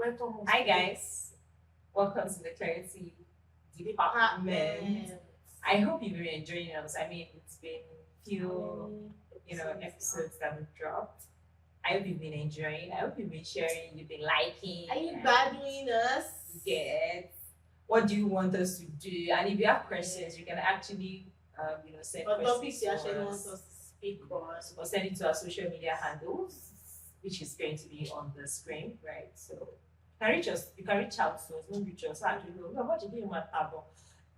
Hi guys, welcome to the Clarity Department. I hope you've been enjoying us. I mean, it's been few, episodes that we've dropped. I hope you've been enjoying. I hope you've been sharing. You've been liking. Are you valuing us? Yes. What do you want us to do? And if you have questions, you can actually, send Or questions topics you to actually want us, us to speak on. or send it to our social media handles, which is going to be on the screen, right? So you can reach us. You can reach out to us. Don't reach us. Actually, no. What you do, man?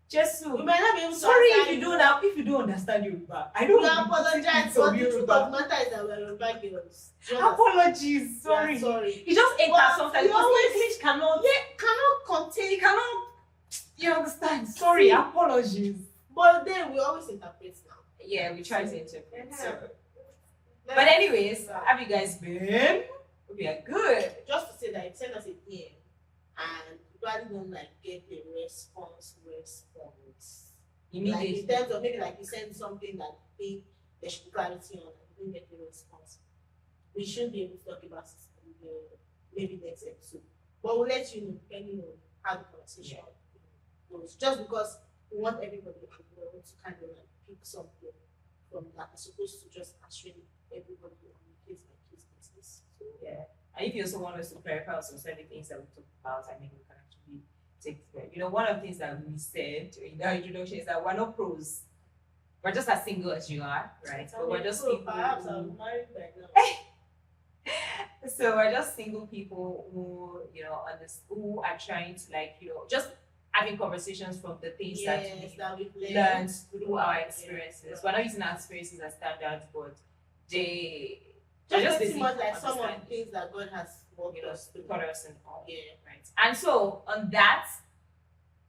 Just so. We might not be able to Sorry understand if you you. don't now. If you don't understand Yoruba, I don't. We apologize, but the truth of the matter is that we're Yoruba girls. Do you understand? Apologies. Sorry. Yeah, sorry. It just enter But sometimes you because always- English cannot. Cannot contain. It cannot. You understand? Sorry. Apologies. But then we always interpret now. Yeah, we try to interpret. Yeah. So. But anyways, have you guys been? We are good. Just to say that you send us a DM and you probably don't get a response. Immediately. Like in terms of maybe you send something that you think there should be clarity on and you don't get a response. We should be able to talk about it in maybe next episode. But we'll let you know depending on how the conversation goes. Just because we want everybody to be able to kind of pick something from that as opposed to just answering everybody on a case by case basis. So Yeah. And if you also want us to clarify some certain things that we talked about, I mean, we can actually take it. One of the things that we said in our introduction is that we're not pros. We're just as single as you are, right? But we're just people. Perhaps I'm married by now. So we're just single people who, who are trying to just having conversations from the things that we've learned through our experiences. We're not using our experiences as standards, but they're just pretty much basically like some of the understanding, things that God has walked us through. taught us and all. Yeah. Right. And so on that,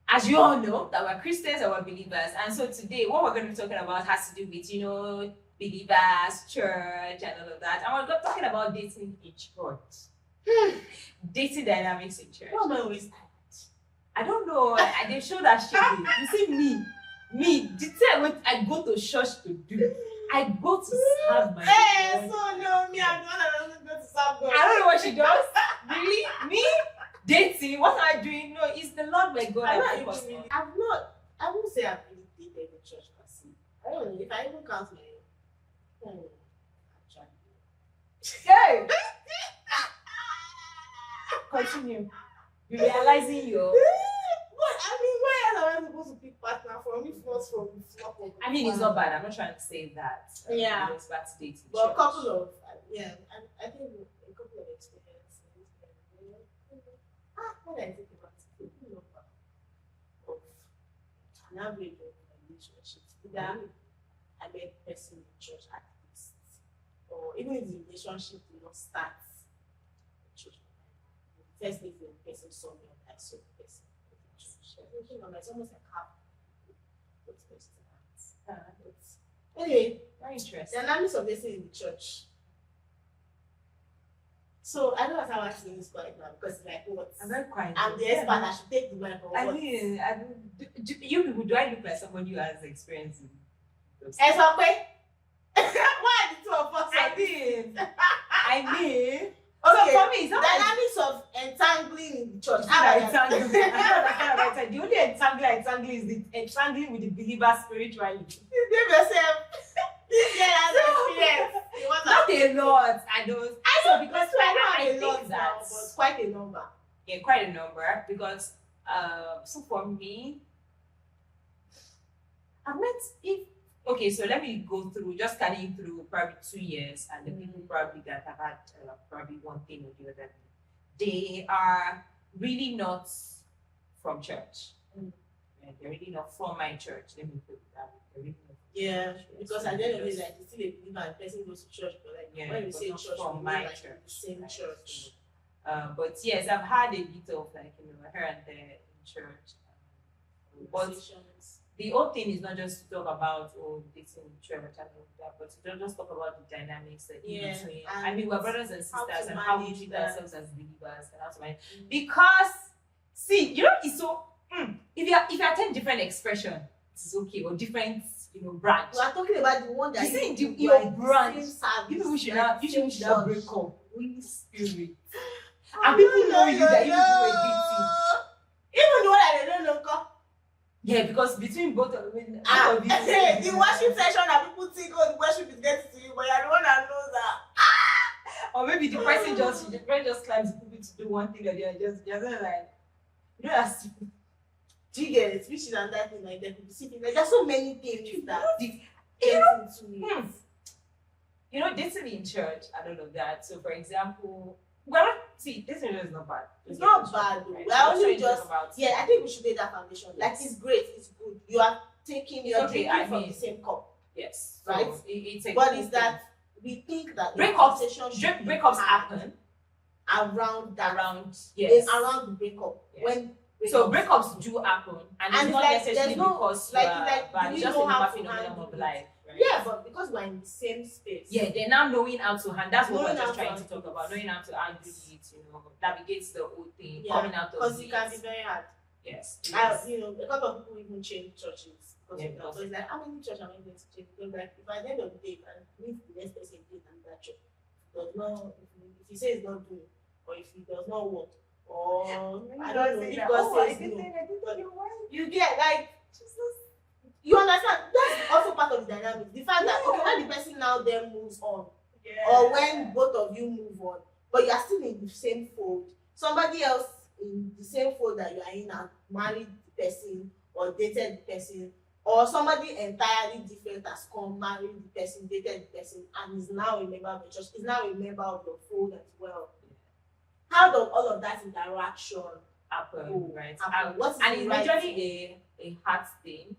as you all know, that we're Christians and we're believers. And so today, what we're going to be talking about has to do with, believers, church, and all of that. And we're talking about dating in church. Dating dynamics in church. What am I always tired? I don't know. They show that shit. You see me, the thing what I go to church to do, I go to serve my Hey, God. so no, me, I'm the one that doesn't go to serve God. I don't know what she does. Really? Me? Dating? What am I doing? No, it's the Lord my God. I won't say I've really dated in church per se. I don't know if I even count my Hey! Continue. You're realizing your. Where else am I supposed to pick partner from if not from small? I mean, it's not bad. I'm not trying to say that. Yeah. It's bad to date. in But a church. couple of I think a couple of experiences. What I think about it, of an average of relationships. Either I met a person in church at least, or even if the relationship did not start in church. First thing the person saw me and I saw the person in church. It's almost like half those questions. Anyway, Very interesting. dynamics of this in the church. So I don't know how I'm asking this quite now because it's like what? I'm very quiet. I'm the expert. I should take the mic or I what? mean, you people, do I look like somebody who has experience in those It's okay. Why are the two of us? I mean, Okay. so for me, it's not like Dynamics of entangling in the church. I don't understand that. The only entangling is the entangling with the believer spiritually. Give yourself. This girl has experience. You want Not to- a lot. I don't. So because because I I have a think lot now, that but quite a number. yeah, quite a number because so for me, I've met if okay, so let me go through just scanning through probably 2 years and the people probably that have had probably one thing or the other. They are really not from church. Yeah, they're really not from my church. Let me put it that way. They're really not from Yeah, my church. because at the end of the day, it's still a believer and person goes to church, but Yeah, when we but say not church, from we my mean church, the same right? church. But yes, I've had a bit of here and there in church. But Conversations. the whole thing is not just to talk about dating in church and all that, but to don't just talk about the dynamics that in between. I mean, we're brothers and how to sisters, and how we manage treat that. ourselves as believers and how to manage. Because see, it's so if you attend different expression, it's okay, or different branch. We are talking about the one that You see, you your like branch. same service, You people should like not same break church. up. Holy Spirit. And people know you that you do a big thing. Even the one that they don't know. Yeah, because between both of you, The worship session that people think, oh, the worship is getting to you, but you're the one that knows that. or maybe the person just climbs the pulpit to do one thing or the other, just like, you know, that's Do you get it? Which is another thing like that. Like there's so many things that the, get into it. you know, dating in church and all of that. So, for example, well, see, dating is not bad. It's not bad though. Right? We're only Just just I think we should lay that foundation. Like it's great, it's good. You are you're drinking from the same cup. Yes. Right? So it's a but it's that we think that breakups happen around the breakup. Yeah. When breakups do happen, and it's not like, necessarily because you are bad. It's just a normal phenomenon of life. Right? Yeah, but because we're in the same space. Yeah, they're now knowing how to handle. That's what we're just trying to talk about. Knowing how to handle it, navigate the whole thing, coming out of it. Because it can be very hard. Yes. A lot of people even change churches because of that. So it's like, how many church am I going to change? Because like, if at the end of the day, I meet the next person in that church, does not, if he says it's not doing, or if he does not work, or I don't know, if God says no, you get like, you understand? That's also part of the dynamic. The fact that when the person now then moves on, or when both of you move on, but you are still in the same fold, somebody else in the same fold that you are in and married the person or dated the person, or somebody entirely different has come, married the person, dated the person, and is now a member of the church, is now a member of your fold as well. How does all of that interaction happen, right? And it's usually a hard thing,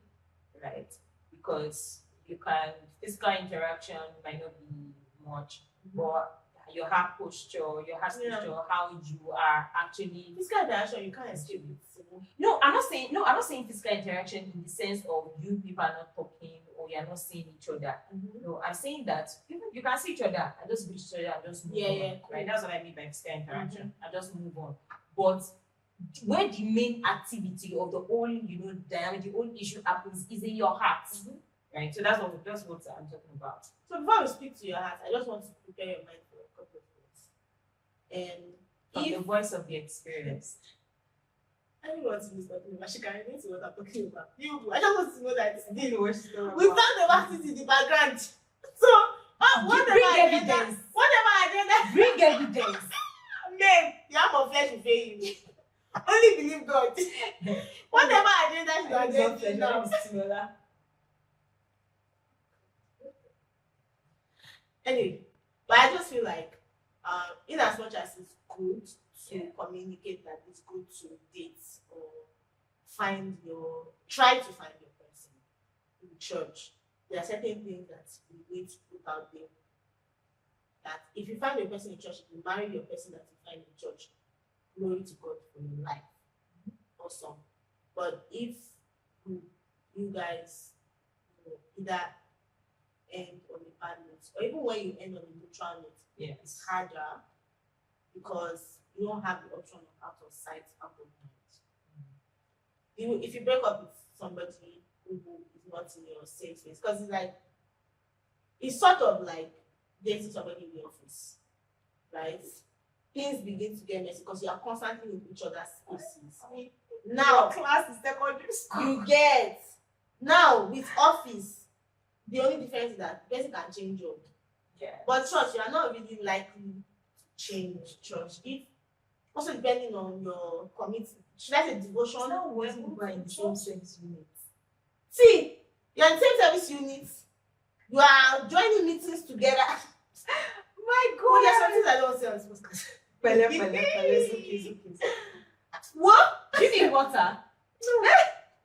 right? Because physical interaction might not be much, but your heart posture, how you are actually physical interaction, you can't escape it. No, I'm not saying physical interaction in the sense of you people are not talking or you're not seeing each other. No, I'm saying that you can see each other and just greet each other and just move on. Cool. Right? That's what I mean by physical interaction. And just move on. But where the main activity of the whole, dynamic, the whole issue happens is in your heart. Right? So that's what I'm talking about. So before we speak to your heart, I just want to prepare your mind for a couple of things. And from the voice of the experience. I don't want to be talking about. She can relate to what I'm talking about. I just want to know that we found the vaccine in the background. So bring evidence. Bring evidence. Man, you have a flesh to fail you. Only believe God. Whatever agenda you are getting now. Anyway, but I just feel like, in as much as it's good to communicate that it's good to date or try to find your person in church, there are certain things that we need to put out there. That if you find your person in church, if you marry your person that you find in church, glory to God for your life. Awesome. But if you guys either end on a bad note, or even when you end on a neutral note, it's harder because you don't have the option of out of sight, out of mind. If you break up with somebody who is not in your safe space, because it's sort of like dating somebody in the office, right? Things begin to get messy because you are constantly in each other's spaces. Now, class is secondary school. You get now with office, the only difference is that the person can change job. But church, you are not really likely to change church. Also depending on your commitment. Should I say devotion? It's not when people are in the same service unit. See, you're in the same service unit. You are joining meetings together. My God. Oh, there's something I don't say on this podcast. It's okay. What? Do you need water? No.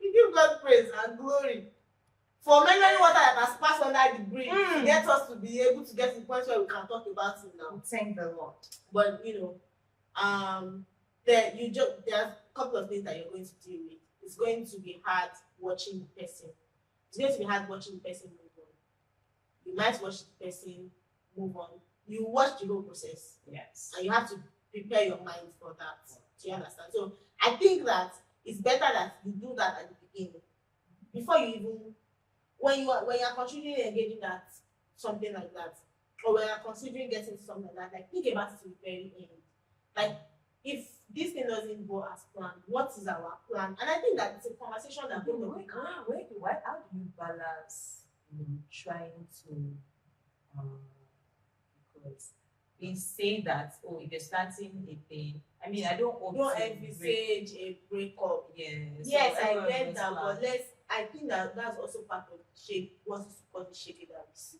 You give God praise and glory for many water that has passed under the bridge to get us to be able to get to the point where we can talk about it now. Thank the Lord. But there are a couple of things that you're going to deal with. It's going to be hard watching the person. It's going to be hard watching the person move on. You might watch the person move on. You watch the whole process. Yes. And you have to prepare your mind for that. Do you understand? So I think that it's better that you do that at the beginning. Before you even when you are considering engaging that something like that, or when you're considering getting something like that, like think about it to the very end. Like if this thing doesn't go as planned, what is our plan? And I think that it's a conversation that both of you can have. How do you balance, trying to, um, because we say that, oh, if you're starting a thing, I mean, I don't want Don't to envisage a breakup. yes, Yes, so I everyone get must that, plan. but I think that that's also part of the shape, what is called the shape that we see.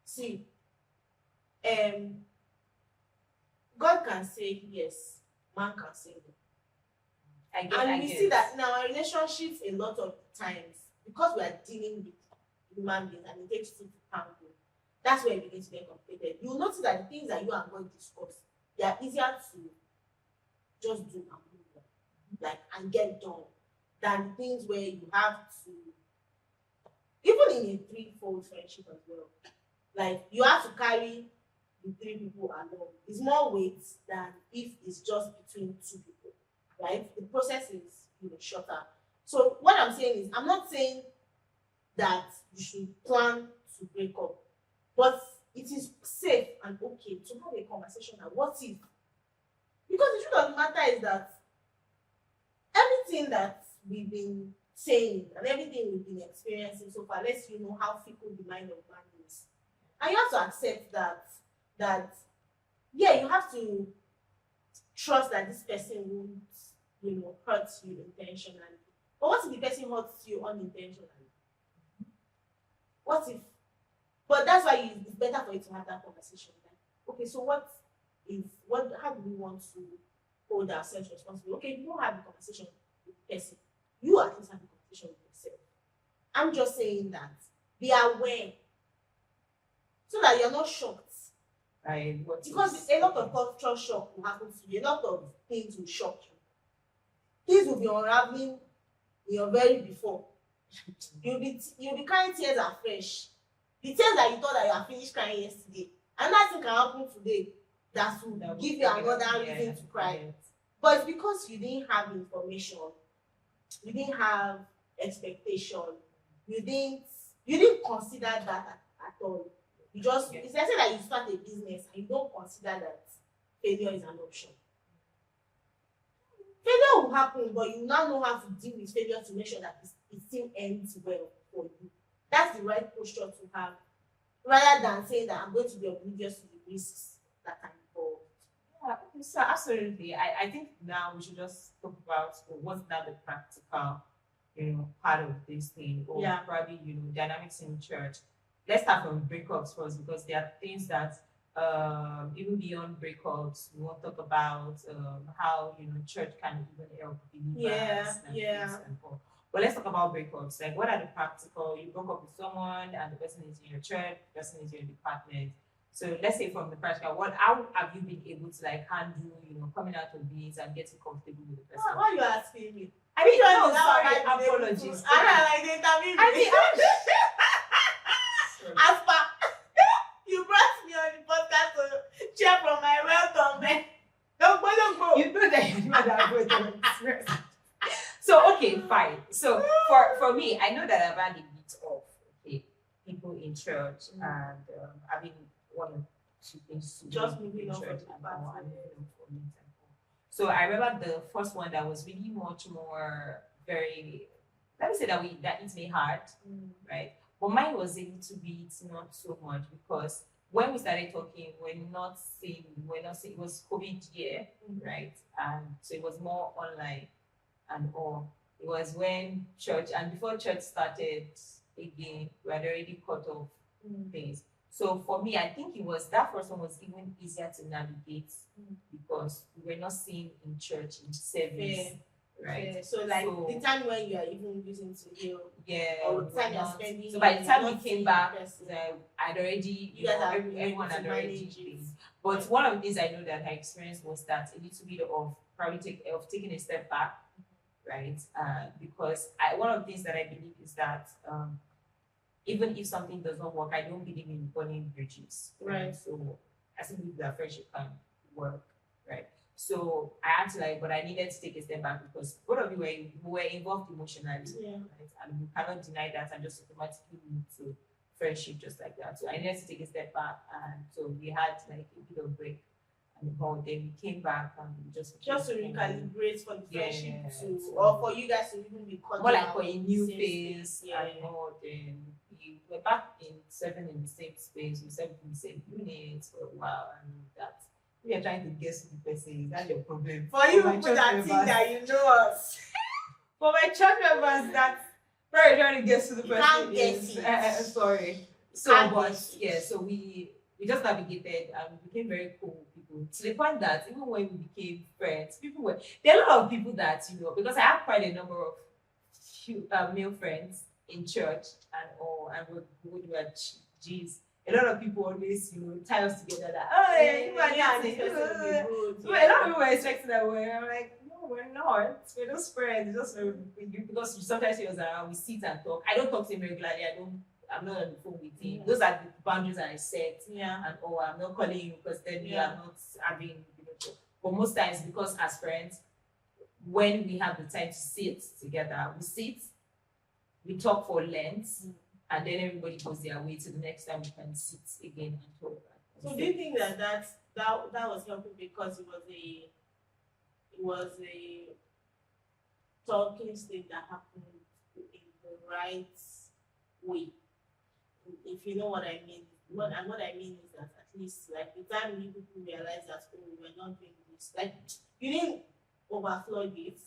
See, God can say yes, man can say no. I We guess. see that in our relationships a lot of times, because we are dealing with human beings and it takes two to tango, that's where it begins to get complicated. You'll notice that the things that you and God discuss, they are easier to just do and move on, like, and get done, than the things where you have to, even in a threefold friendship as well, like you have to carry the three people along. It's more weight than if it's just between two people, right? The process is, shorter. So what I'm saying is, I'm not saying that you should plan to break up, but it is safe and okay to have a conversation that what if, because the truth of the matter is that everything that we've been saying and everything we've been experiencing so far lets you know how fickle the mind of man is. And you have to accept that yeah, you have to trust that this person won't, hurt you intentionally. But what if the person hurts you unintentionally? What if? But that's why it's better for you to have that conversation. Like, okay, so how do we want to hold ourselves responsible? Okay, you don't have the conversation with the person. You at least have the conversation with yourself. I'm just saying that be aware so that you're not shocked. Right. Because a lot of cultural shock will happen to you. A lot of things will shock you. Things will be unraveling in your very before. You'll be crying tears afresh. The tears that you thought that you had finished crying yesterday. And that thing can happen today that will give you another reason to cry. But it's because you didn't have information, you didn't have expectation, you didn't consider that at all. You just it's like saying that you start a business and you don't consider that failure is an option. Failure will happen, but you now know how to deal with failure to make sure that it still ends well for you. That's the right posture to have, rather than saying that I'm going to be oblivious to the risks that are involved. Yeah, okay, so absolutely. I think now we should just talk about what's now the practical, part of this thing, or probably, dynamics in church. Let's start from breakups first, because there are things that even beyond breakups, we want to talk about how church can even help believers and all. But let's talk about breakups. Like, what are the practical? You broke up with someone, and the person is in your church, the person is in your department. So let's say from the practical, how have you been able to handle, coming out of this and getting comfortable with the person? Why are you asking me? I mean, no, sorry, apologies. I they interview me. As per you brought me on the podcast to cheer from my well done, man. Don't go. You know that you know that I'm going to So okay, fine. So for me, I know that I've had a bit of people in church, and I've been one or two things to just moving in on church from and the all, past. and moving on from it and all. So I remember the first one that was really much more very, let me say that hit me hard, right? But mine was a little bit not so much, because when we started talking, we're not seeing, it was COVID year, right? And so it was more online and all. It was when church, and before church started again, we had already cut off things. So for me, I think that first one was even easier to navigate, because we were not seeing in church in service. Right. Yeah. So the time when you are even using to heal, or the time you're spending. So by the time we came back, I'd already, everyone had already things. But one of the things I know that I experienced was that a little bit of probably taking a step back, right? Because one of the things that I believe is that even if something does not work, I don't believe in burning bridges. Right. So I still believe that friendship can work, right? So I had to but I needed to take a step back, because both of you were involved emotionally, right? And we cannot deny that and just automatically move to friendship just like that. So I needed to take a step back, and so we had a bit of break and all. Then we came back and we just Just to became recalibrate for the friendship yeah, or for you guys to even be cordial. more like for a in new the same phase space. Yeah. and all. Then we were back in serving in the same space. We served in the same unit for a while, and that we are trying to guess who the person is. That's your problem. For you my people church that think members- that you know us, For my church members, that's very trying to guess who the You person can't is. guess it. Sorry. So, can't but guess it. yeah, so we just navigated and we became very cool people to the point that even when we became friends, people were there are a lot of people that because I have quite a number of male friends in church and all, and we were G's. A lot of people always tie us together that you are dancing. this person will be good. So a lot of people were expecting that way. I'm like, no, we're not. We're just friends. Just because sometimes he was around, we sit and talk. I don't talk to him regularly. I'm not on the phone with him. Those are the boundaries I set. Yeah. And I'm not calling you because then we are not having But most times, because as friends, when we have the time to sit together, we sit, we talk for length, and then everybody goes their way till the next time we can sit again and talk. So do you think that was helping because it was a talking stage that happened in the right way? If you know what I mean. What I mean is that at least like the time you people realize that we're not doing this, like you didn't overflow it,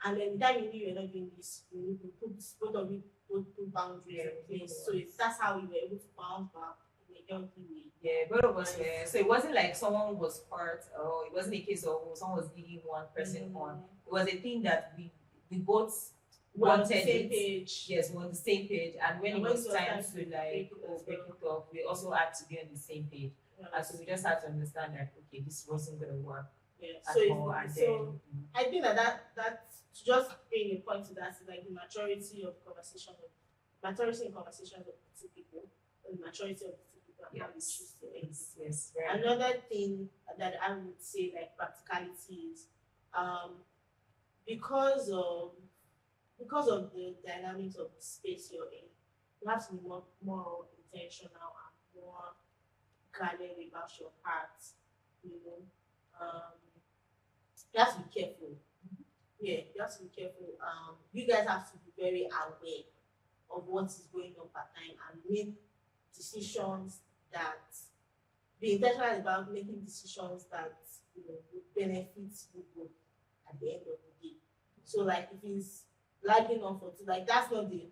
and then the time you knew you're not doing this, you put both of you put boundaries in place. So that's how we were able to bounce back in a healthy way. Yeah, both of us were. So it wasn't like someone was hurt, or it wasn't a case of someone was leading one person on. It was a thing that we both wanted the same it. page. Yes, we were on the same page, and when it was time to like break well. it off, we also had to be on the same page. Yeah. And so we just had to understand that okay, this wasn't gonna work Yeah. at So all. And so I think that to just bring a point to that is like the maturity of conversation, maturity in conversations of two people, and the maturity of the two people and how they choose to exit. yes, very Another thing that I would say like practicality is because of the dynamics of the space you're in, you have to be more intentional and more guarded about your heart. You have to be careful. Yeah, you have to be careful. You guys have to be very aware of what is going on at time and make decisions that be intentional about making decisions that would benefit you both at the end of the day. So like if it's lagging on for two, like that's not the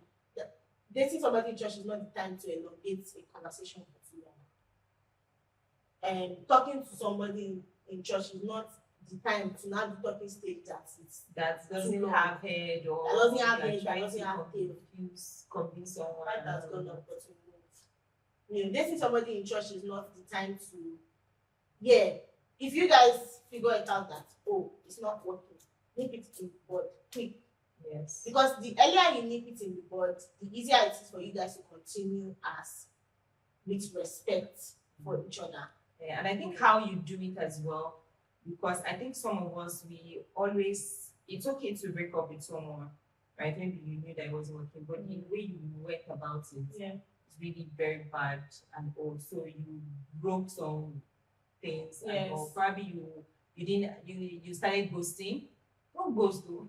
dating somebody in church is not the time to elongate a conversation for too long. And talking to somebody in church is not the time to now be talking stage that doesn't have head or that doesn't have like head, that trying doesn't to have tail. convince someone. Life has gone on for too long. Dating somebody in church is not the time to if you guys figure it out that it's not working, nip it in the bud quick. Yes. Because the earlier you nip it in the bud, the easier it is for you guys to continue as with respect for each other. Yeah, and I think how you do it as well, because I think some of us it's okay to break up with someone, right? Maybe you knew that it wasn't working, but the way you went about it is really very bad, and also you broke some things and or probably you started ghosting. Don't ghost though.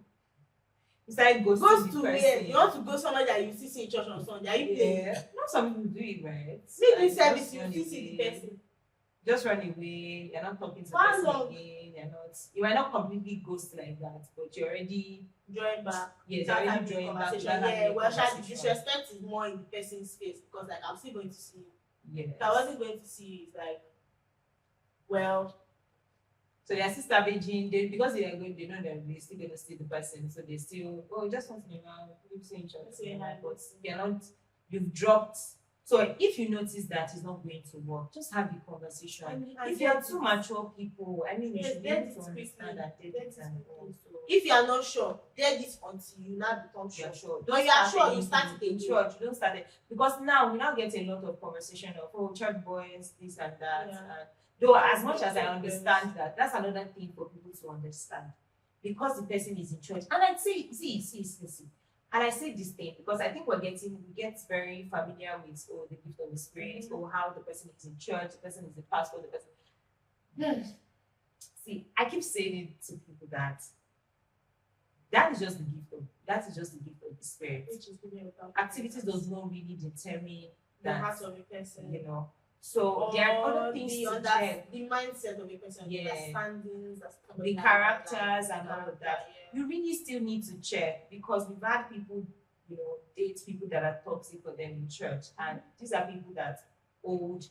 You started ghosting. Ghost to where? You want to go somewhere that you see in church on Sunday? Are you playing? Not some people do it, right? Maybe service you see the person. Just run away. You're not talking to the How person long? again. You are not completely ghost like that, but you're already join back. Yes, you're already joined back. The disrespect is more in the person's face because like I'm still going to see you. Yes. If I wasn't going to see you, it's like, well. So they're still savaging. Because they know that they're still gonna see the person, so they still just once in a while, people say each other. But you're not. You've dropped. So if you notice that it's not going to work, just have the conversation. If you're two mature people, I mean, you should be able to understand that if you are not sure, get this until you now become sure. When you are sure, you start it in church. You don't start it because now we now get a lot of conversation of church boys, this and that. Yeah. And though as much as I understand that, that's another thing for people to understand because the person is in church. And I say, see. And I say this thing because I think we get very familiar with the gift of the spirit, or how the person is in church, the person is the pastor, the person. See, I keep saying it to people that is just the gift of the spirit. Which is given without Activities does not really determine the that, heart of a person. you know. So there are other things to check. The mindset of a person, the Yeah. understandings, The characters and all of that. Yeah. You really still need to check, because we've had people, date people that are toxic for them in church, and these are people that hold,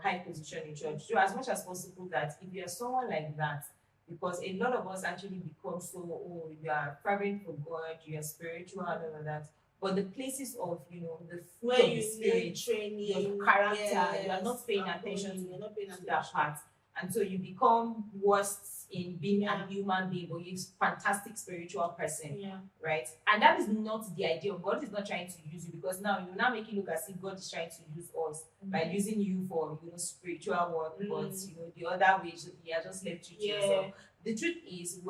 high position in church. So as much as possible that if you are someone like that, because a lot of us actually become so, oh, you are fervent for God, you are spiritual and all of that. But the places of, the fruit Where of you the spirit, need training, your character, you are yes, not paying attention you're not paying to attention. that part. And so you become worse in being Yeah. a human being, but you're a fantastic spiritual person, Yeah. right? And that is not the idea. God is not trying to use you, because now you now make it look as if God is trying to use us by using you for, spiritual work, but the other way, He has just left you to yourself. The truth is,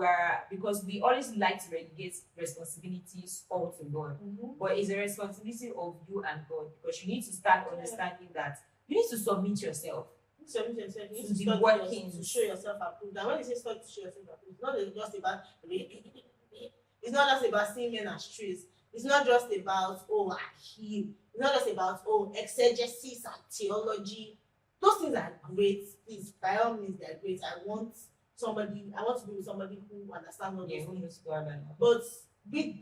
because we always like to relegate responsibilities all to God, but it's a responsibility of you and God, because you need to start understanding that you need to submit yourself. You need to be study working. to show yourself approved. And when you say study to show yourself approved, it's not just about it's not just about seeing men as trees. It's not just about I heal. It's not just about exegesis and theology. Those things are great. Please, by all means, they're great. I want to be with somebody who understands all those things. But read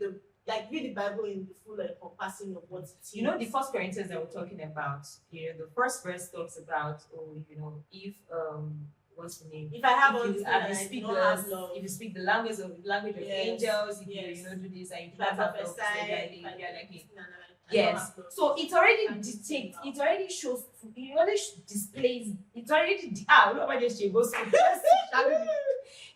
the Bible in the full encompassing of what it is. The First Corinthians that we're talking about, the first verse talks about, if what's the name? If I have all if these you, things and I speak do not have the love, if you speak the language of angels, if yes. you do this and you if do I not have love, prophesy, you're like it. I don't Yes. have love. So it already I'm dictates, thinking it already shows, it already displays, it already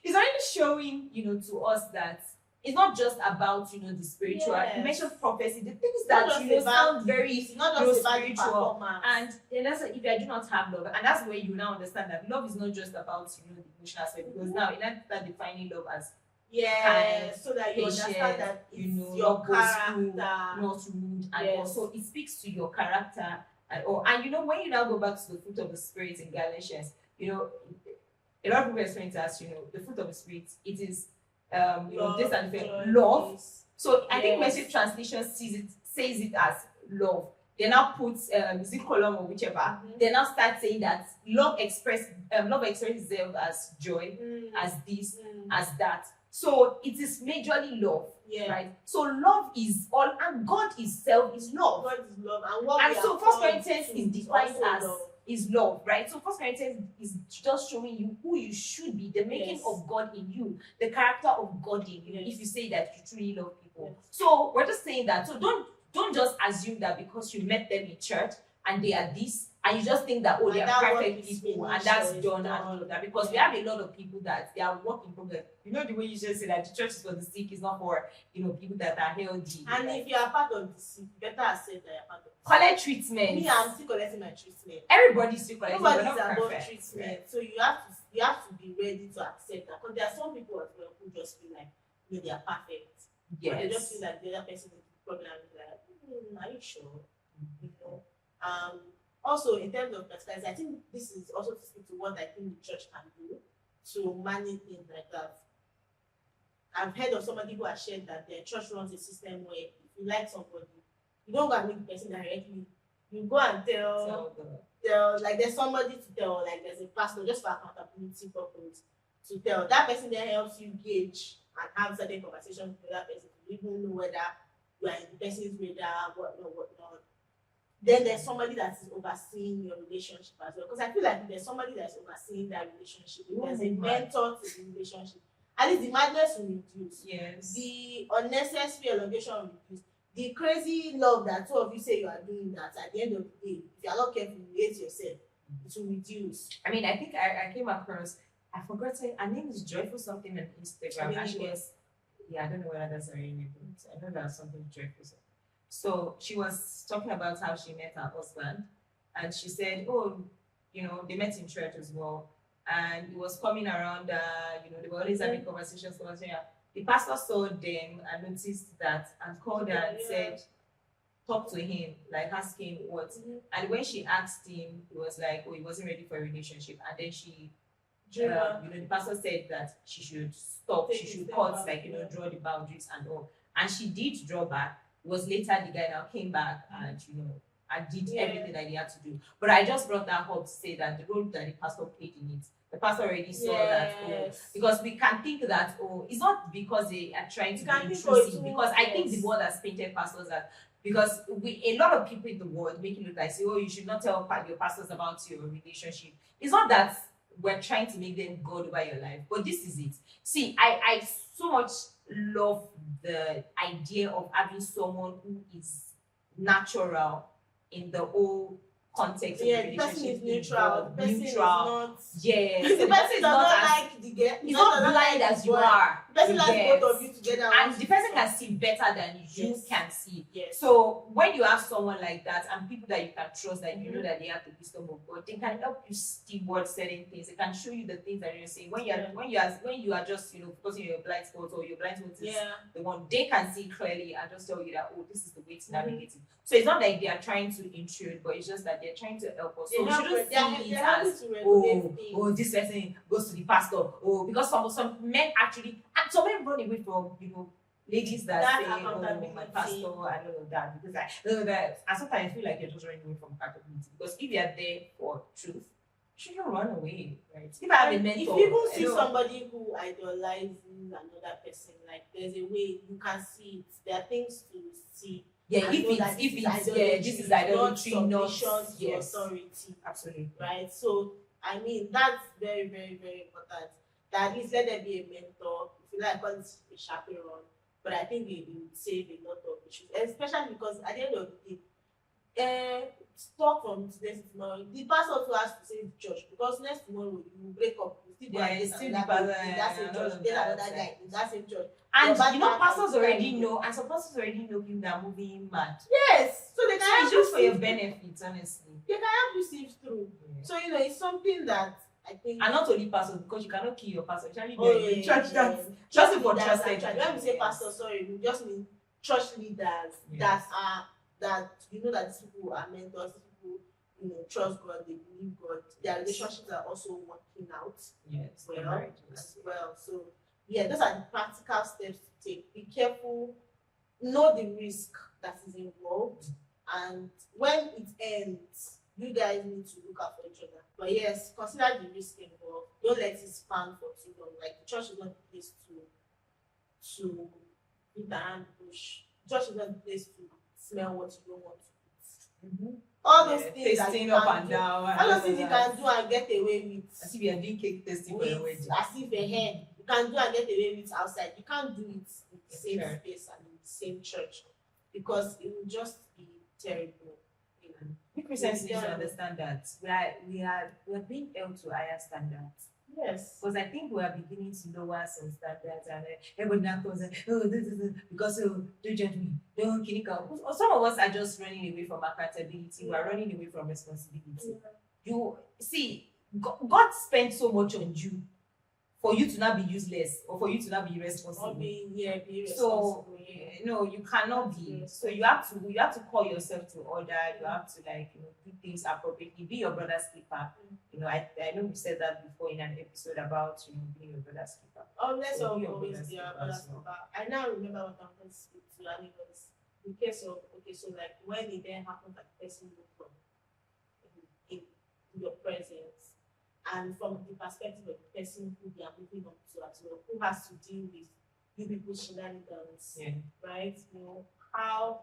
it's already showing, to us that it's not just about, the spiritual. Yes. You mentioned prophecy, the things Not that just about sound very it's not just about the spiritual. performance. And that's if I do not have love, and that's where you now understand that love is not just about the emotional aspect, because now you not start defining love as kind, so that you patient, understand that it's your not boastful, character. not rude, and Yes. also it speaks to your character. And when you now go back to the fruit of the spirit in Galatians, a lot of people explain to us, the fruit of the spirit, it is this and the love. Peace. So I think Yes. Message translation says it as love. They now put is it column or whichever. They now start saying that love expresses itself as joy, as this, as that. So it is majorly love, right? So love is all, and God Himself is love. God is love, and what And we so are First called Corinthians to is defined also as love. is love, right? So First Corinthians is just showing you who you should be, the making Yes. of God in you, the character of God in you. Yes. If you say that you truly love people, Yes. so we're just saying that. So don't just assume that because you met them in church and they are this, and you just think that they And are that perfect work is people and finished that's or it's done and done. all of that. Because we Yeah. have a lot of people that they are work in progress. The way you just say that the church is for the sick, is not for people that are healthy. And like, if you are part of the sick, better accept that you are part of the sick. collect treatment. Me, I'm still collecting my treatment. Everybody's still collecting. Nobody's we're not above perfect, treatment, right? so you have to be ready to accept that. Because there are some people as well who just feel like they are perfect. But they just feel like the other person is the problem. And they're like, are you sure? Also, in terms of practicalities, I think this is also to speak to what I think the church can do to manage things like that. I've heard of somebody who has shared that their church runs a system where if you like somebody, you don't go and meet the person directly. You go and tell like there's somebody to tell, like there's a pastor just for accountability purpose to tell. That person then helps you gauge and have certain conversations with that person to even know whether you are in the person's radar, whatnot. Then there's somebody that is overseeing your relationship as well. Because I feel like if there's somebody that's overseeing that relationship, if there's a mentor to the relationship, at least the madness will reduce. Yes. The unnecessary elongation will reduce. The crazy love that two of you say you are doing, that at the end of the day, if you are not careful, you hate yourself, it will reduce. I mean, I think I came across, I forgot her name is Joyful something on Instagram. And she was, I don't know whether that's her name, but I know that's something Joyful. So she was talking about how she met her husband, and she said, they met in church as well. And it was coming around, they were always having conversations. The pastor saw them and noticed that and called her and said, talk to him, like ask him what. And when she asked him, he was like, he wasn't ready for a relationship. And then she the pastor said that she should stop, Take she a should step cut, back, like, yeah. draw the boundaries and all. And she did draw back. It was later the guy now came back and, and did Yeah. everything that he had to do. But I just brought that up to say that the role that the pastor played in it, the pastor already saw that, Yes. because we can think that, it's not because they are trying You to can be think, oh, it's intrusive, too- because I think the yes. world has painted pastors that, because a lot of people in the world make it look like, say, oh, you should not tell your pastors about your relationship. It's not that we're trying to make them God over your life, but this is it. See, I so much love the idea of having someone who is natural in the whole context of Yeah, the the person relationship. is neutral. The person is neutral. not. Yeah, The person does not like the girl. he's not blind as you are. The person you likes get. both of you together. And the person can see better than you Yes. can see. Yes. So when you have someone like that and people that you can trust, that you know Mhm. that they have the wisdom of God, they can help you steward certain things. They can show you the things that you're saying. When you are just focusing on your blind spots, or your blind spots is Yeah. the one they can see clearly and just tell you that, oh, this is the way to navigate it. So it's not like they are trying to intrude, but it's just that they're trying to help us. So we shouldn't see it as, this person goes to the pastor, because some men actually, and some men run away from ladies that say, oh, my pastor, I don't know that, because that. And sometimes I feel like you're just running away from accountability, because if you're there for truth, you shouldn't run away, right? If I have a mentor, if you even see somebody who idolizes another person, like there's a way you can see it. There are things to see. Yeah, this is idolatry, not yes, authority. Absolutely. Right. So I mean that's very, very, very important. That is, let there be a mentor. If you like, call it a chaperone. But I think it would save a lot of issues, especially because at the end of the day, talk from today to tomorrow. The pastor also has to save the church, because next tomorrow you break up, you still go and it's still in that same church, then another guy in that same church. And pastors already know, and some pastors already know people that are moving mad. Yes, so they can help you for your benefits, honestly. They can help you sift through. Yeah. So it's something that I think, and not only pastors, because you cannot kill your pastor. Especially in church just for trusted. When we say pastor, sorry, we just mean church leaders that that these people are mentors, these people trust God, they believe God. Their relationships are also working out as well. So those are the practical steps to take. Be careful, know the risk that is involved, and when it ends, you guys need to look out for each other. But yes, consider the risk involved. Don't let it span for too long. Like, the church is not the place to beat around the bush. The church is not the place to smell what you don't want to eat. Mm-hmm. All those things that you up can and do, down, all those things you can do and get away with. As if you are doing cake tasting for your wedding. As if you can do and get away with outside. You can't do it in the same space and in the same church, because it will just be terrible. We Christians need to understand that we are being held to higher standards. Yes. Because I think we are beginning to lower some standards, and everybody now comes and because don't judge me, don't kill it. Some of us are just running away from accountability. We are running away from responsibility. You see, God spent so much on you for you to not be useless, or for you to not be irresponsible. Be irresponsible. So no, you cannot be. So you have to call yourself to order. You have to do things appropriately. Be your brother's keeper. I know we said that before in an episode about being your brother's keeper. Let's always be our brother's keeper. I now remember what I'm going to speak to, and it was in case of so like when it then happened, like the person moved from in your presence. And from the perspective of the person who they are moving on to as well, who has to deal with you people's shenanigans, right? How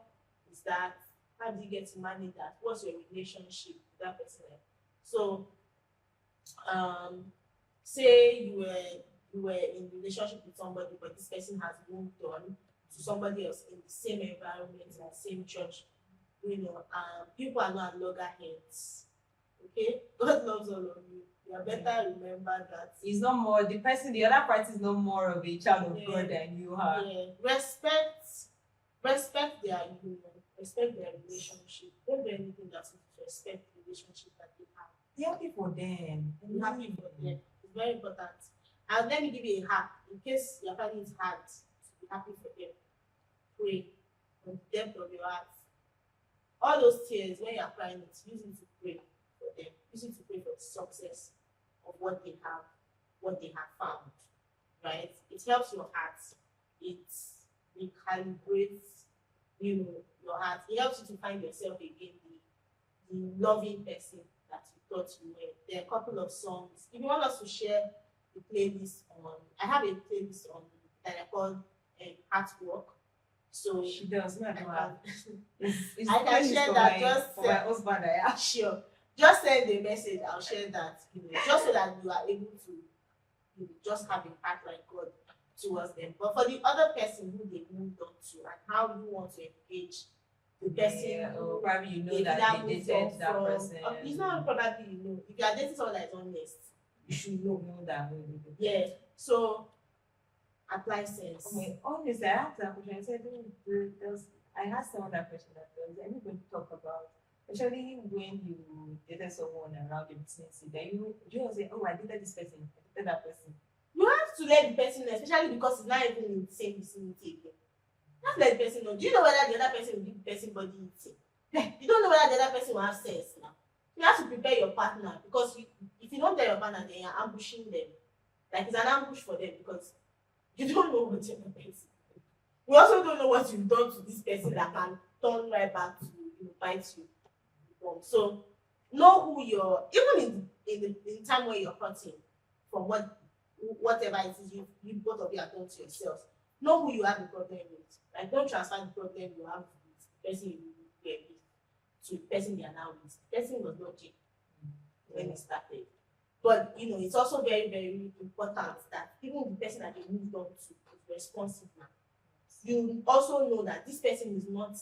is that? How do you get to manage that? What's your relationship with that person? So, say you were in relationship with somebody, but this person has moved on to somebody else in the same environment, in the same church. People are not loggerheads. Okay, God loves all of you. You better remember that it's not more the other party is no more of a child of God than you are. Respect their union, respect their relationship. Don't do anything that will respect the relationship that they have. Be happy for them. Be happy for them. It's very important. And let me give you a hack in case your family is hard to be happy for them. Pray from the depth of your heart. All those tears when you are crying, use it to pray for them. Use it to pray for the success of what they have. what they have found, right? It helps your heart. It recalibrates, your heart. It helps you to find yourself again, the loving person that you thought you were. There are a couple of songs. If you want us to share the playlist on, I have a playlist on that I call Artwork. So She does not I know can, how. It's I can share that. Just for my husband. I asked. sure. Just send a message. I'll share that. Just so that you are able to just have a heart like God towards them. But for the other person who they moved on to and how you want to engage the person, Or probably you know they that either they moved dated on that from, person. it's not probably if you are dating someone that is honest, you should know. that. Yeah. So apply sense. Okay, honestly, I asked that question. I said, I asked someone that question that does anybody talk about, especially when you dated someone around the vicinity, then you say, oh, I dated this person, I dated that person. You have to let the person know, especially because it's not even in the same vicinity again. You have to let the person know. Do you know whether the other person will give the person body eating? You don't know whether the other person will have sex now. You have to prepare your partner because if you don't tell your partner, then you're ambushing them. Like it's an ambush for them because you don't know what you're person. You also don't know what you've done to this person that can turn right back to bite you. So know who you're, even in the time where you're hurting from whatever it is you both of you have done to yourselves. Know who you have the problem with. Like don't transfer the problem you have with the person you were with to the person you are now with. The person was not there when it started. But it's also very, very important that even the person that they moved on to is responsive now. You also know that this person is not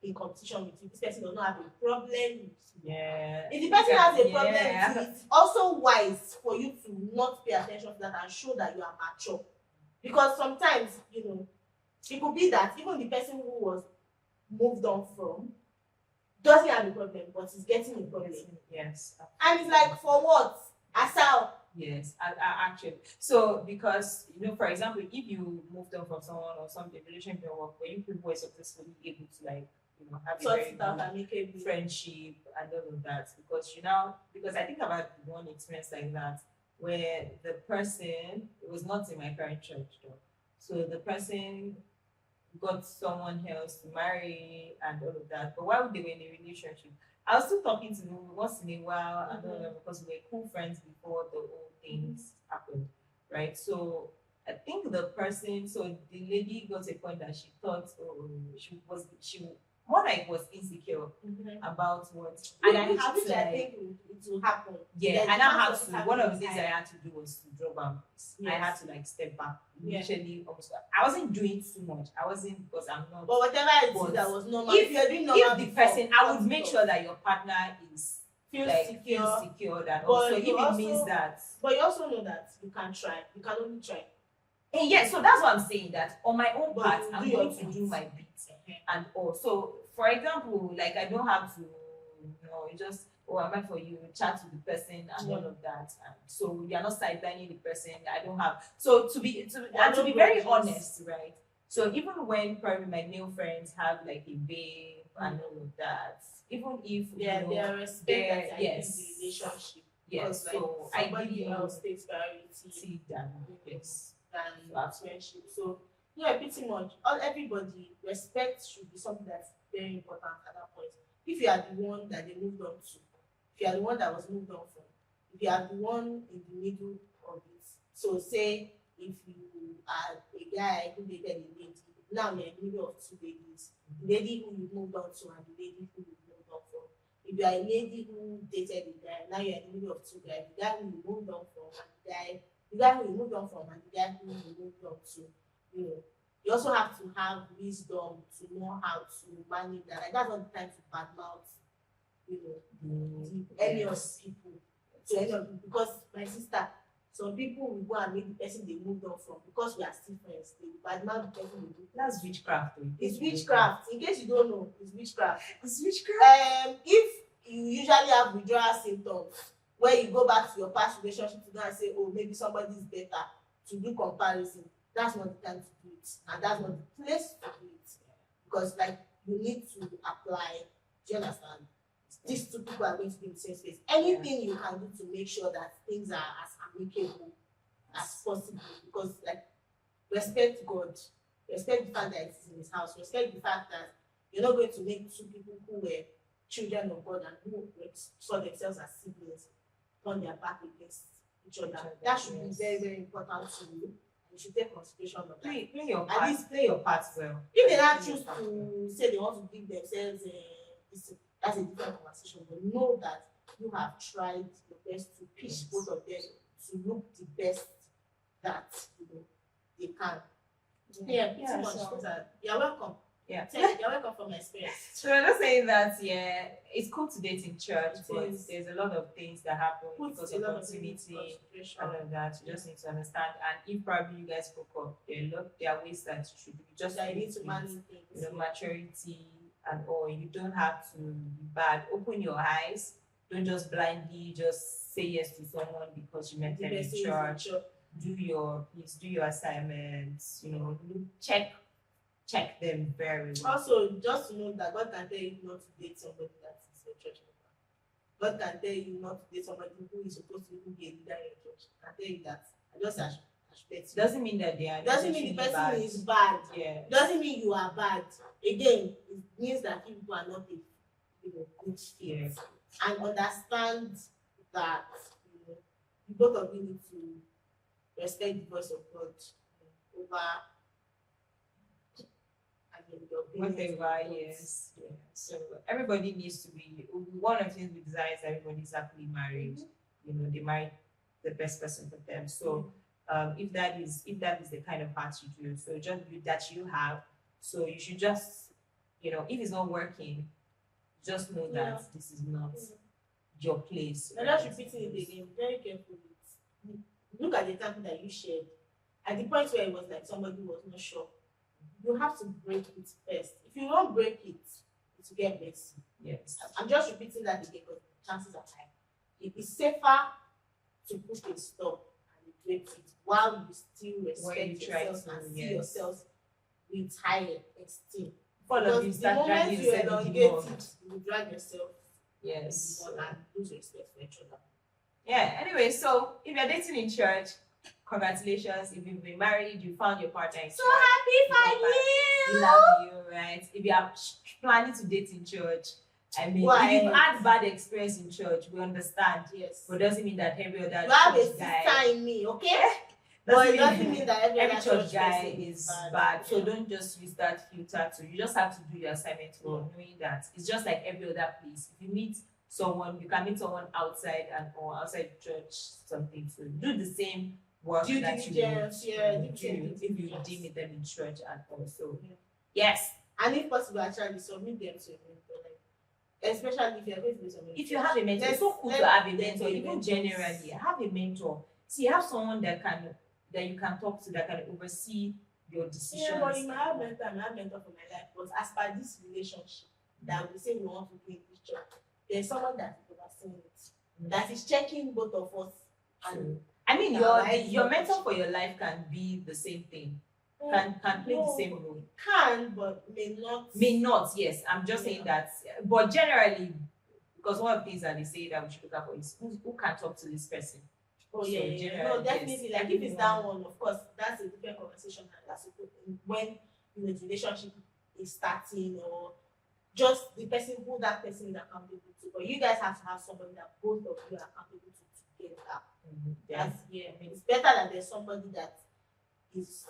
in competition with you. This person does not have a problem with you. Yeah. If the person has a problem with you, it's also wise for you to not pay attention to that and show that you are mature. Because sometimes, it could be that even the person who was moved on from doesn't have a problem, but is getting a problem. Yes. And it's like, for what? Asal. Yes, actually. So because for example, if you moved on from someone or something, relationship didn't work, but you people were successfully able to have a Sort very it out good and make it friendship and all of that, because I think about one experience like that where the person, it was not in my current church though, so the person got someone else to marry and all of that, but while they were in a relationship, I was still talking to them once in a while and all of that because we were cool friends before the whole things happened, right? So I think the person, so the lady got a point that she thought, oh, she more like was insecure about what, and I had to I think it will happen. yeah, and I had to. One of the things I had to do was to draw boundaries. Yes. I had to step back. Yeah. Initially, almost. I wasn't doing too much. I wasn't because I'm not. But whatever it is that was normal. If you're doing normal, if the person, I would make sure that your partner is feels secured, and also if it means that. But you also know that you can try. You can only try. And yeah, so that's what I'm saying. That on my own part, you I'm going to do my bit, and also, for example, I don't have to, just am I for you chat to the person and all of that, and so you're not sidelining the person. I don't have to be very honest, right? So even when probably my male friends have a babe and all of that, even if they are respect that yes, the relationship. Yes, so somebody else takes priority than yes. Than friendship. So pretty much everybody, respect should be something that's very important at that point. If you are the one that they moved on to, if you are the one that was moved on from, if you are the one in the middle of it. So say if you are a guy who dated a lady, now you're in the middle of two ladies, the lady who you moved on to and the lady who you moved on from. If you are a lady who dated a guy, now you're in the middle of two guys, the guy who you moved on from and the guy who you moved on from and the guy who you moved on to, you also have to have wisdom to know how to manage that. That's not the time to badmouth, any of people, to any of you. Because my sister, some people will go and meet the person they moved on from because we are still friends. They badmouth the person they moved on. That's witchcraft. It's witchcraft. In case you don't know, it's witchcraft. It's witchcraft. If you usually have withdrawal symptoms, where you go back to your past relationship to go and say, oh, maybe somebody is better, to do comparison, that's not the time to do it, and that's not the place to do it, because you need to apply. Do you understand? These two people are going to be in the same space. Anything you can do to make sure that things are as amicable as possible, because like respect God, respect the fact that it's in his house, respect the fact that you're not going to make two people who were children of God and who saw themselves as siblings turn their back against each other. That should be very, very important to you. You should take consideration of that. Play your part. At least play your part well. If they now choose to say they want to give themselves that's a different conversation, but know that you have tried your best to pitch both of them to look the best that they can. Yeah, too much. So, you're welcome. Yeah. You're welcome from my experience. So I'm not saying that, it's cool to date in church, but there's a lot of things that happen because of proximity and all of that. You just need to understand. And if probably you guys broke up, there are ways that you should do. Just you need to manage things. Maturity and all. You don't have to be bad. Open your eyes. Don't just blindly just say yes to someone because you met them in church. Do your assignments. Check them very well. Also, just to know that God can tell you not to date somebody that is your church member. God can tell you not to date somebody who is supposed to be a leader in your church. Can tell you that. I should date you. Doesn't mean that they are. Doesn't mean the person is bad. Yeah. Doesn't mean you are bad. Again, it means that you people are not a good fit. Yeah. And understand that both of you need to respect the voice of God over whatever. Yes. Yeah. So everybody needs to be. One of the things we desire is everybody is happily married. They marry the best person for them. So if that is the kind of path you do, so just that you have, so you should just if it's not working, just know that this is not your place. I'm just repeating it again. Very careful. Look at the example that you shared. At the point where it was like somebody was not sure, you have to break it first. If you don't break it, it will get messy. Yes. I'm just repeating that again because chances are high. It is safer to put a stop and break it while you still respect yourself and see yourself with higher esteem. Because the moment you elongate it, you will drag yourself and lose respect for each other. Yeah, anyway, so if you're dating in church, congratulations. If you've been married, you found your partner in church. So happy for you! We love you, right? If you are planning to date in church, if you've had bad experience in church, we understand. Yes. But doesn't mean that every other you have a church sister guy in me, okay? But it doesn't mean that every church guy is bad. So don't just use that filter you just have to do your assignment well, knowing that it's just like every other place. If you meet someone, you can meet someone outside or outside church, something. So do the same work that you do if you deal with them in church and also. Yes. And if possible, actually submit them to a mentor. Especially if you're going to do something. If you have a mentor, it's so cool to have a mentor. Even generally, have a mentor. See, have someone that you can talk to, that can oversee your decisions. Yeah, but you might have mentor for my life. But as per this relationship that we say we want to do in this church, there's someone that is overseeing it, that is checking both of us. And I mean, your mentor for your life can be the same thing. Can play the same role. Can, but may not. May not, yes. I'm just saying that. But generally, because one of the things that they say that we should look at for is who can talk to this person. Oh, so no, definitely. Yes, if it's that one, of course, that's a different conversation. That's when the relationship is starting, or just the person who that person is accountable to. But you guys have to have somebody that both of you are accountable to get that. I mean, it's better that there's somebody that is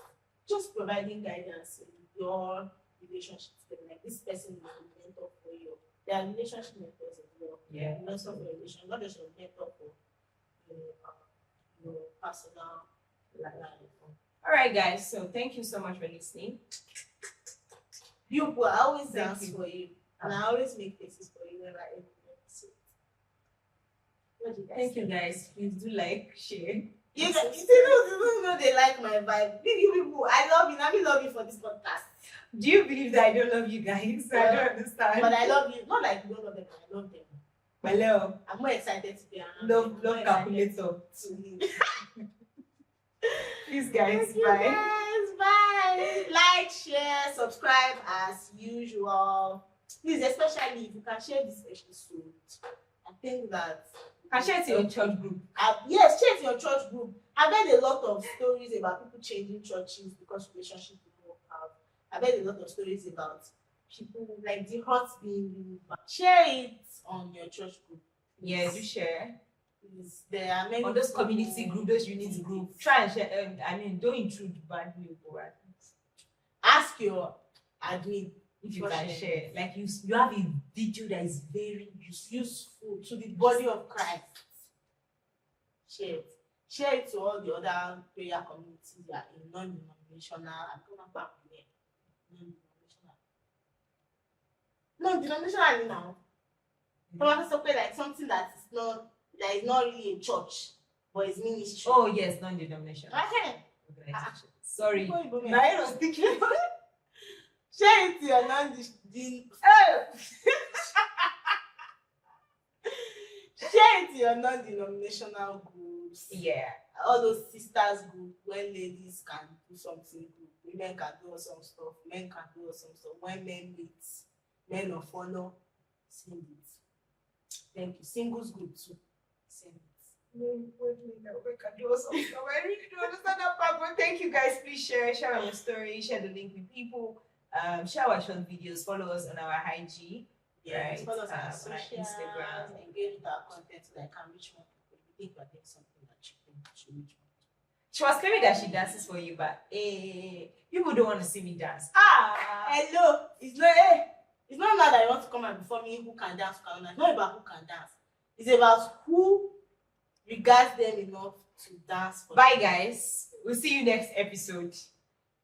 just providing guidance in your relationship together. Like this person is a mentor for you. There are relationship mentors as well. Yeah. Mentor for your relationship, not just your mentor for your personal life. All right, guys. So thank you so much for listening. You, I always dance for you, and I always make faces for you whenever I episode. Thank you, guys. Please do like, share. You don't know they like my vibe. People, I love you. I love you for this podcast. Do you believe that I don't love you guys? Well, I don't understand. But I love you. Not like you don't love them, but I love them. Hello. I'm more excited to be around. Love calculator. Please, guys. Thank bye. You guys, bye. Like, share, subscribe as usual. Please, especially if you can share this episode. I think that can share it to your church group. Yes, share it to your church group. I've heard a lot of stories about people changing churches because relationships don't work out. I've heard a lot of stories about people like the hurt being really bad. Share it on your church group. Yeah, do share. Please. There are many On those people community who group, those unity need group. it. Try and share. I mean, don't intrude badly, but Ask your admin if you for can sharing. share, like you have a video that is very Useful to the body of Christ. Share it. Share it to all the other prayer communities that are in non-denominational and non-denominational now. Like something that is not really a church, but it's ministry. Oh yes, non-denominational organization. Sorry, I was thinking. Share it to your share it to your non-denominational groups. Yeah. All those sisters group when ladies can do something good, women can do some stuff, men can do some stuff. When men meet, men of honor, send it. Thank you. Singles group too. Send it. We can do some stuff. I really don't understand that part, but thank you guys. Please share our story, share the link with people. Share our short videos, follow us on our IG. Yes, right? follow us on on our social, Instagram. engage with our content so that I can reach more people. We think we're doing something that you can reach more people. She was claiming that she dances for you, but people don't want to see me dance. Hello, it's not now that you want to come and before me who can dance, who cannot dance. It's not about who can dance. It's about who regards them enough to dance for Bye, guys. We'll see you next episode.